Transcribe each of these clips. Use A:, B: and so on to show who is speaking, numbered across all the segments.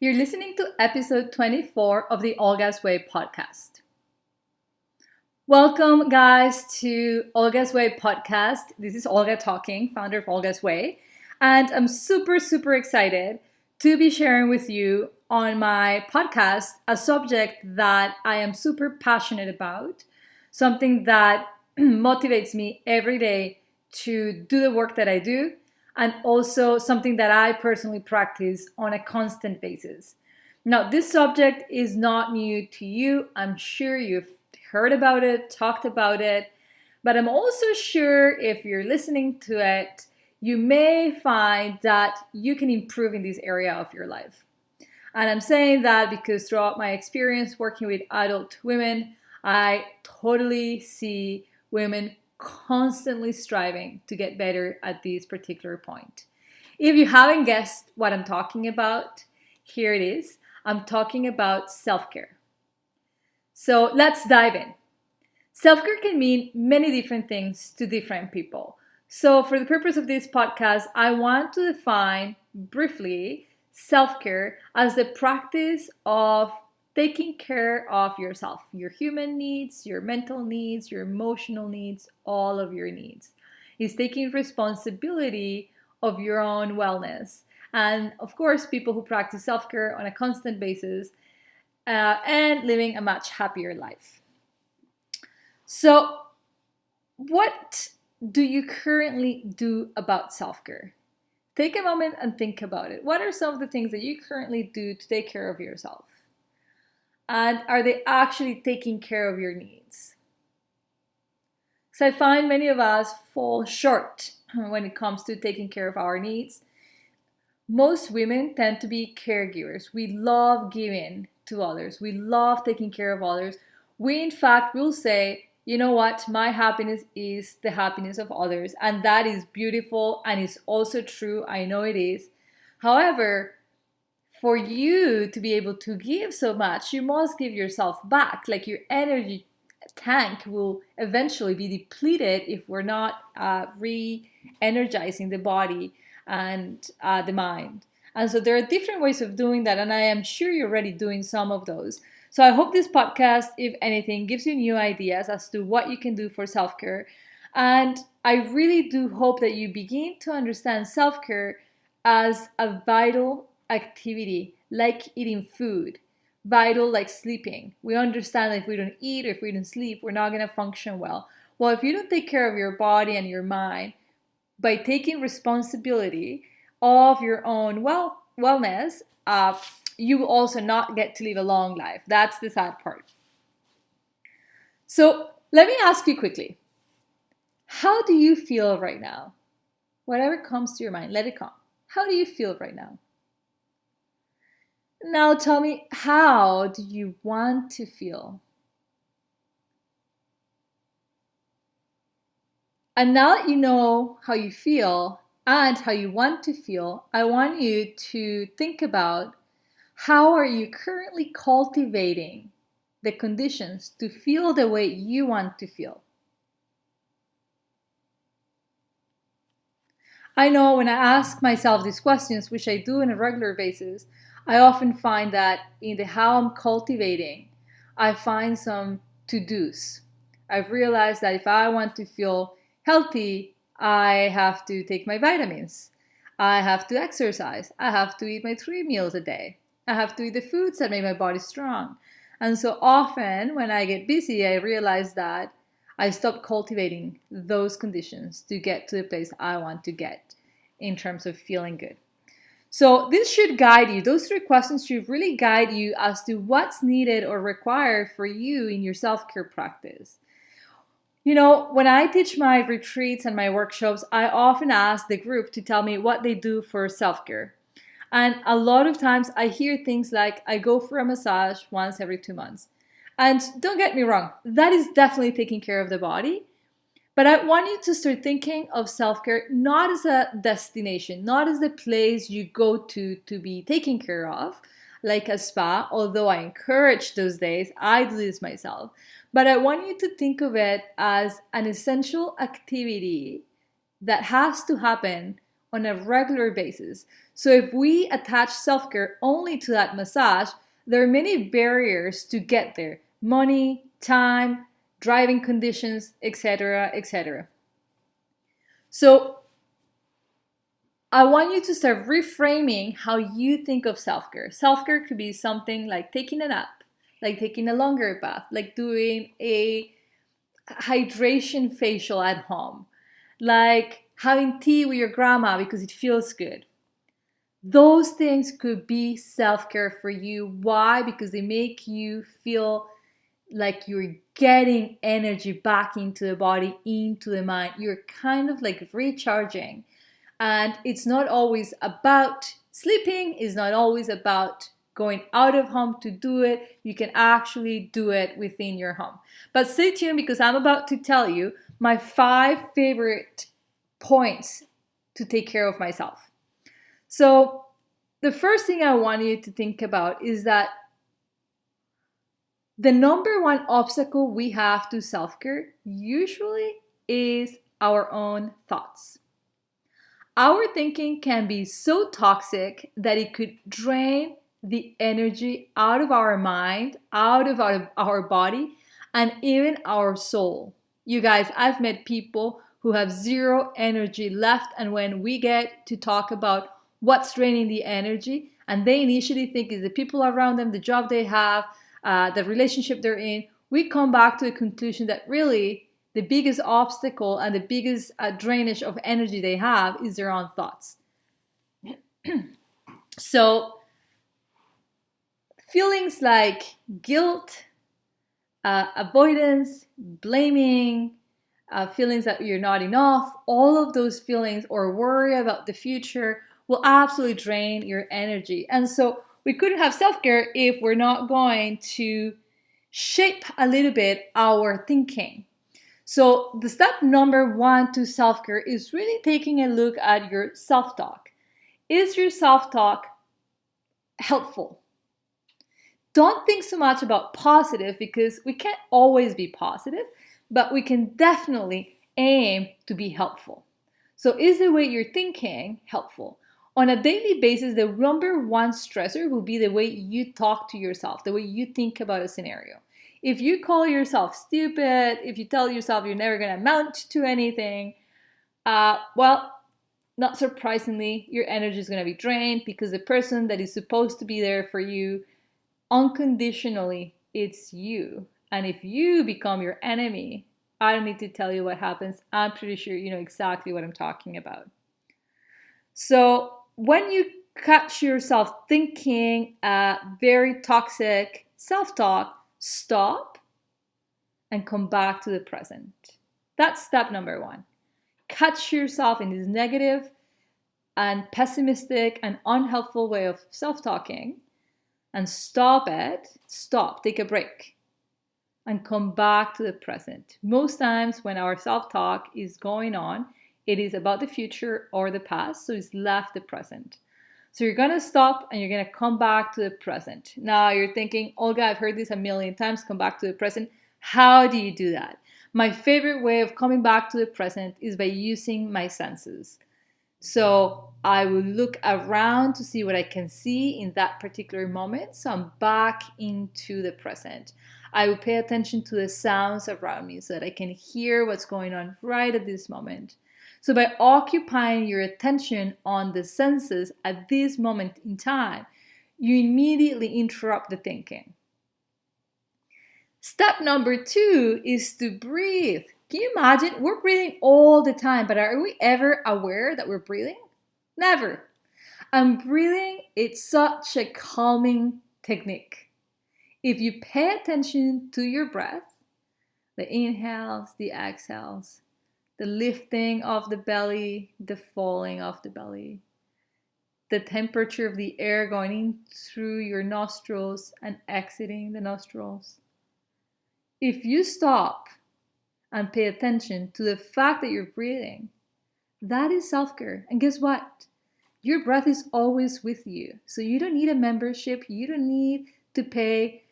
A: You're listening to episode 24 of the Olga's Way podcast. Welcome, guys, to Olga's Way podcast. This is Olga talking, founder of Olga's Way. And I'm super excited to be sharing with you on my podcast a subject that I am super passionate about, something that motivates me every day to do the work that I do, and also something that I personally practice on a constant basis. Now, this subject is not new to you. I'm sure you've heard about it, talked about it, but I'm also sure if you're listening to it, you may find that you can improve in this area of your life. And I'm saying that because throughout my experience working with adult women, I totally see women constantly striving to get better at this particular point. If you haven't guessed what I'm talking about, here it is. I'm talking about self-care. So let's dive in. Self-care can mean many different things to different people. So for the purpose of this podcast, I want to define briefly self-care as the practice of taking care of yourself, your human needs, your mental needs, your emotional needs, all of your needs. It's taking responsibility of your own wellness. And of course, people who practice self-care on a constant basis and living a much happier life. So, what do you currently do about self-care? Take a moment and think about it. What are some of the things that you currently do to take care of yourself? And are they actually taking care of your needs? So I find many of us fall short when it comes to taking care of our needs. Most women tend to be caregivers. We love giving to others. We love taking care of others. We, in fact, will say, you know what, my happiness is the happiness of others. And that is beautiful and it's also true. I know it is. However, for you to be able to give so much, you must give yourself back. Like your energy tank will eventually be depleted if we're not re-energizing the body and the mind. And so there are different ways of doing that, and I am sure you're already doing some of those. So I hope this podcast, if anything, gives you new ideas as to what you can do for self-care. And I really do hope that you begin to understand self-care as a vital activity, like eating food, vital like sleeping. We understand that if we don't eat or if we don't sleep, we're not going to function well. Well, if you don't take care of your body and your mind by taking responsibility of your own wellness, you will also not get to live a long life. That's the sad part. So let me ask you quickly, how do you feel right now? Whatever comes to your mind, let it come. How do you feel right now? Now tell me, how do you want to feel? And now that you know how you feel and how you want to feel, I want you to think about how are you currently cultivating the conditions to feel the way you want to feel. I know when I ask myself these questions, which I do on a regular basis, I often find that in the how I'm cultivating, I find some to-dos. I've realized that if I want to feel healthy, I have to take my vitamins. I have to exercise. I have to eat my 3 meals a day. I have to eat the foods that make my body strong. And so often when I get busy, I realize that I stop cultivating those conditions to get to the place I want to get in terms of feeling good. So this should guide you. Those 3 questions should really guide you as to what's needed or required for you in your self-care practice. You know, when I teach my retreats and my workshops, I often ask the group to tell me what they do for self-care. And a lot of times I hear things like, I go for a massage once every 2 months. And don't get me wrong, that is definitely taking care of the body. But I want you to start thinking of self-care not as a destination, not as the place you go to be taken care of, like a spa, although I encourage those days, I do this myself. But I want you to think of it as an essential activity that has to happen on a regular basis. So if we attach self-care only to that massage, there are many barriers to get there. Money, time, driving conditions, etc., etc. So I want you to start reframing how you think of self-care. Self-care could be something like taking a nap, like taking a longer bath, like doing a hydration facial at home, like having tea with your grandma because it feels good. Those things could be self-care for you. Why? Because they make you feel like you're getting energy back into the body, into the mind. You're kind of like recharging. And it's not always about sleeping, it's not always about going out of home to do it. You can actually do it within your home. But stay tuned because I'm about to tell you my 5 favorite points to take care of myself. So the first thing I want you to think about is that the number one obstacle we have to self-care usually is our own thoughts. Our thinking can be so toxic that it could drain the energy out of our mind, out of our body, and even our soul. You guys, I've met people who have zero energy left, and when we get to talk about what's draining the energy, and they initially think is the people around them, the job they have, the relationship they're in, we come back to the conclusion that really the biggest obstacle and the biggest drainage of energy they have is their own thoughts. So feelings like guilt, avoidance, blaming, feelings that you're not enough, all of those feelings or worry about the future will absolutely drain your energy. And so we couldn't have self-care if we're not going to shape a little bit our thinking. So the step number 1 to self-care is really taking a look at your self-talk. Is your self-talk helpful? Don't think so much about positive because we can't always be positive, but we can definitely aim to be helpful. So is the way you're thinking helpful? On a daily basis, the number 1 stressor will be the way you talk to yourself, the way you think about a scenario. If you call yourself stupid, if you tell yourself you're never going to amount to anything, well, not surprisingly, your energy is going to be drained because the person that is supposed to be there for you unconditionally, it's you. And if you become your enemy, I don't need to tell you what happens. I'm pretty sure you know exactly what I'm talking about. So when you catch yourself thinking very toxic self-talk, stop and come back to the present. That's step number 1. Catch yourself in this negative and pessimistic and unhelpful way of self-talking and stop it. Stop, take a break and come back to the present. Most times when our self-talk is going on, it is about the future or the past, so it's left the present. So you're going to stop and you're going to come back to the present. Now you're thinking, Olga, I've heard this a million times, come back to the present. How do you do that? My favorite way of coming back to the present is by using my senses. So I will look around to see what I can see in that particular moment. So I'm back into the present. I will pay attention to the sounds around me so that I can hear what's going on right at this moment. So by occupying your attention on the senses at this moment in time, you immediately interrupt the thinking. Step number 2 is to breathe. Can you imagine? We're breathing all the time, but are we ever aware that we're breathing? Never. And breathing, it's such a calming technique. If you pay attention to your breath, the inhales, the exhales, the lifting of the belly, the falling of the belly, the temperature of the air going in through your nostrils and exiting the nostrils. If you stop and pay attention to the fact that you're breathing, that is self-care. And guess what? Your breath is always with you. So you don't need a membership. You don't need to pay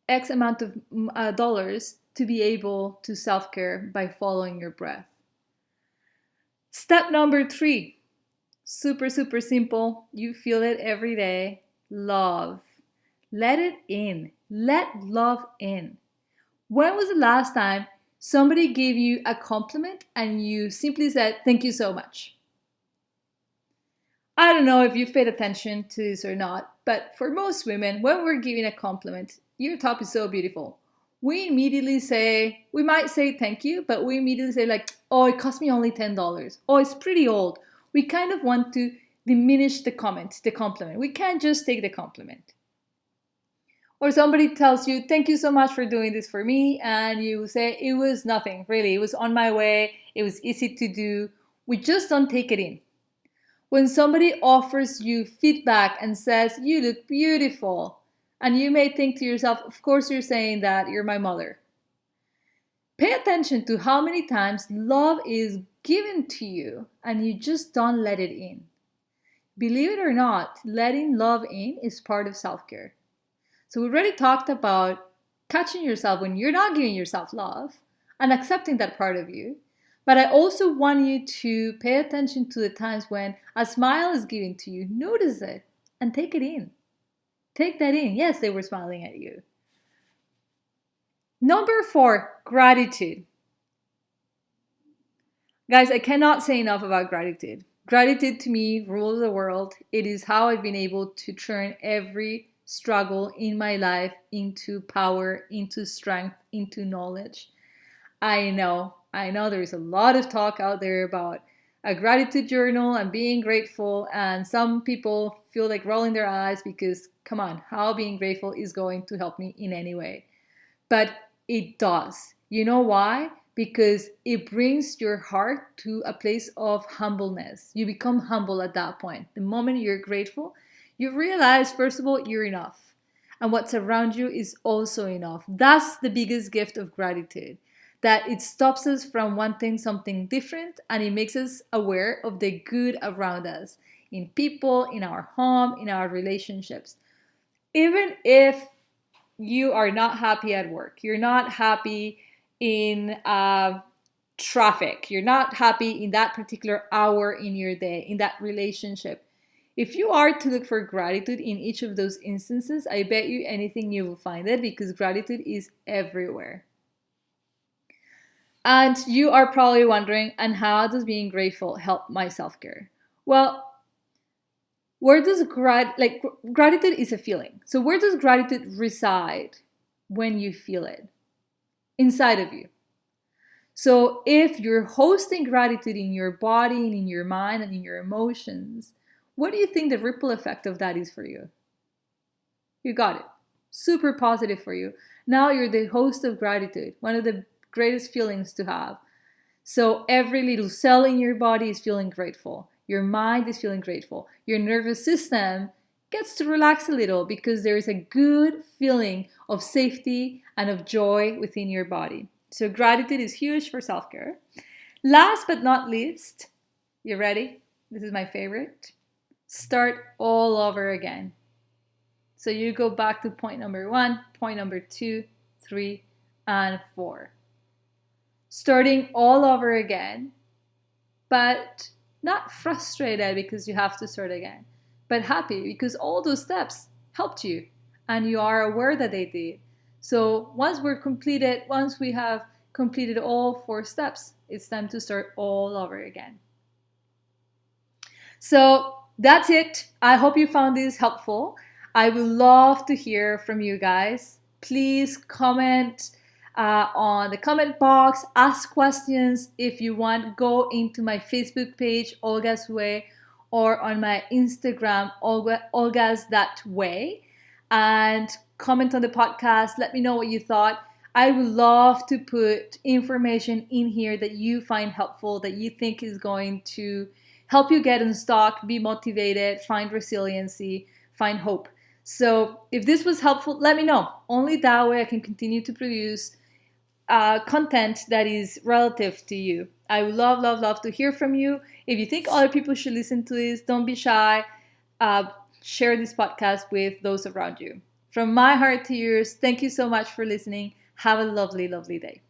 A: X amount of dollars to be able to self-care by following your breath. Step number 3, Super, super simple. You feel it every day. Love. Let it in. Let love in. When was the last time somebody gave you a compliment and you simply said, "Thank you so much"? I don't know if you've paid attention to this or not, but for most women, when we're giving a compliment, "Your top is so beautiful," we might say thank you, but we immediately say, like, "Oh, it cost me only $10. Oh, it's pretty old." We kind of want to diminish the compliment. We can't just take the compliment. Or somebody tells you, "Thank you so much for doing this for me," and you say, "It was nothing, really. It was on my way. It was easy to do." We just don't take it in. When somebody offers you feedback and says, "You look beautiful," and you may think to yourself, "Of course you're saying that, you're my mother." Pay attention to how many times love is given to you and you just don't let it in. Believe it or not, letting love in is part of self-care. So we already talked about catching yourself when you're not giving yourself love and accepting that part of you. But I also want you to pay attention to the times when a smile is given to you. Notice it and take it in. Take that in. Yes, they were smiling at you. Number 4, gratitude. Guys, I cannot say enough about gratitude. Gratitude to me rules the world. It is how I've been able to turn every struggle in my life into power, into strength, into knowledge. I know there is a lot of talk out there about a gratitude journal and being grateful, and some people feel like rolling their eyes because, come on, how being grateful is going to help me in any way. But it does. You know why? Because it brings your heart to a place of humbleness. You become humble at that point. The moment you're grateful, you realize, first of all, you're enough. And what's around you is also enough. That's the biggest gift of gratitude. That it stops us from wanting something different and it makes us aware of the good around us, in people, in our home, in our relationships. Even if you are not happy at work, you're not happy in traffic, you're not happy in that particular hour in your day, in that relationship. If you are to look for gratitude in each of those instances, I bet you anything you will find it, because gratitude is everywhere. And you are probably wondering, and how does being grateful help my self-care? Well, where does gratitude is a feeling. So where does gratitude reside when you feel it? Inside of you. So if you're hosting gratitude in your body and in your mind and in your emotions, what do you think the ripple effect of that is for you? You got it. Super positive for you. Now you're the host of gratitude, one of the greatest feelings to have. So every little cell in your body is feeling grateful. Your mind is feeling grateful. Your nervous system gets to relax a little because there is a good feeling of safety and of joy within your body. So gratitude is huge for self-care. Last but not least, you ready? This is my favorite. Start all over again. So you go back to point number 1, point number 2, 3, and 4. Starting all over again, but not frustrated because you have to start again, but happy because all those steps helped you and you are aware that they did. So once we have completed all 4 steps, it's time to start all over again. So that's it. I hope you found this helpful. I would love to hear from you guys. Please comment on the comment box, ask questions. If you want, go into my Facebook page, Olga's Way, or on my Instagram, Olga's That Way, and comment on the podcast. Let me know what you thought. I would love to put information in here that you find helpful, that you think is going to help you get unstuck, be motivated, find resiliency, find hope. So if this was helpful, let me know. Only that way I can continue to produce content that is relative to you. I would love to hear from you. If you think other people should listen to this, don't be shy. Share this podcast with those around you. From my heart to yours, thank you so much for listening. Have a lovely, lovely day.